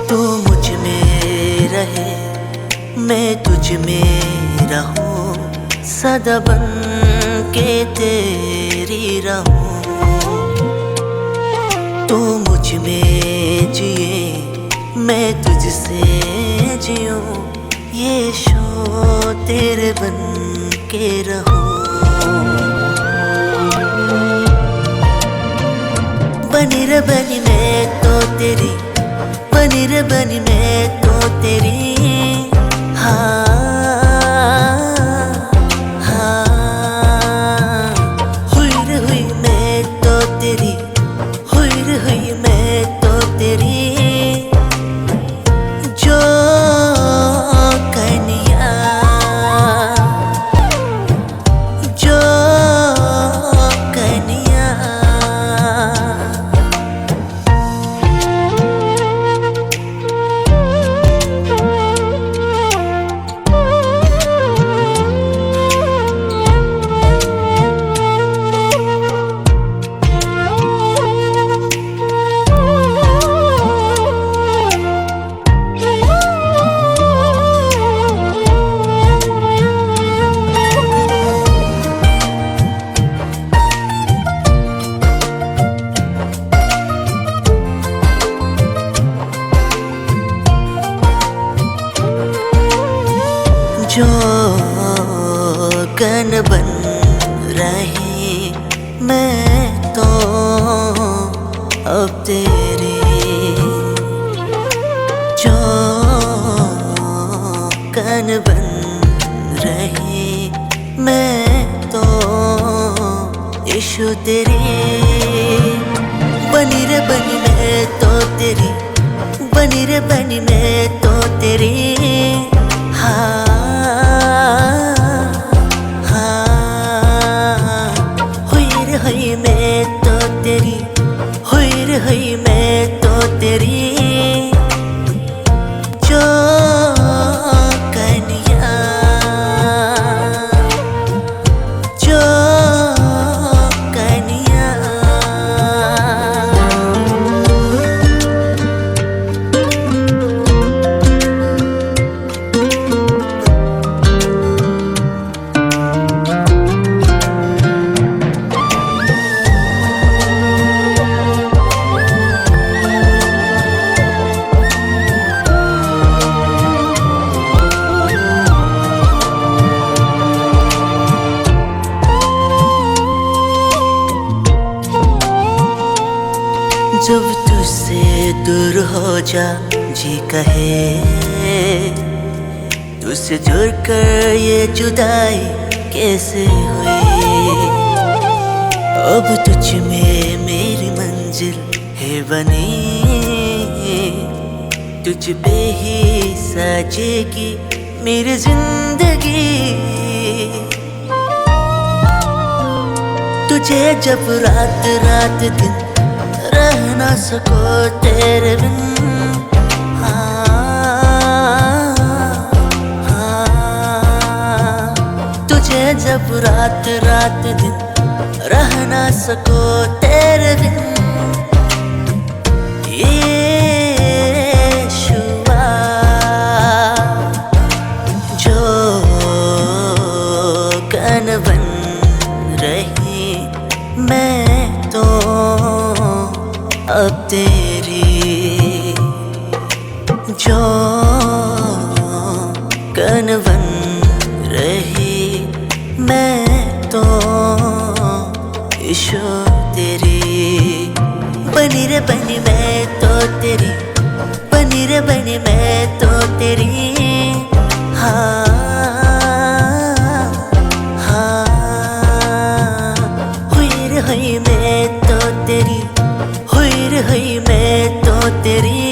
तू मुझ में रहे, मैं तुझ में रहूं, सदा बन के तेरी रहूं। तू मुझ में जिए, मैं तुझसे जियूं, ये शो तेरे बन के रहूं। बनी रे बनी मैं तो तेरी, बनी रे बनी मैं तो तेरी। हाँ हाँ, हुई रे हुई मैं तो तेरी, हुई रे हुई मैं तो तेरी। जो कन्या, जो कन्या। जो गन बन रही मैं तो अब तेरी, जो गन बन रही मैं तो इशू तेरी। बनी रे बनी मैं तो तेरी, बनी रे बनी मैं तो तेरी। हाँ हुई मैं तो तेरी, हुई रे हुई मैं तो तेरी। जो कन्या, जो कन्या। जब तुझसे दूर हो जा जी कहे, तुझसे जुड़ कर ये जुदाई कैसे हुई। अब तुझ में मेरी मंजिल है बनी, तुझ पे ही सजेगी मेरी जिंदगी। तुझे जब रात रात दिन रह ना सको तेरे बिन। तुझे जब रात रात दिन रह ना सको तेरे बिन। यीशुआ, जो गन बन रही मैं तो अब तेरी, जो गन बन रही मैं तो इशो तेरी। बनी रे बनी मैं तो तेरी, बनी रे बनी मैं तो तेरी। हाँ हाँ, हुई रे हुई मैं तो तेरी, हुई रे हुई मैं तो तेरी।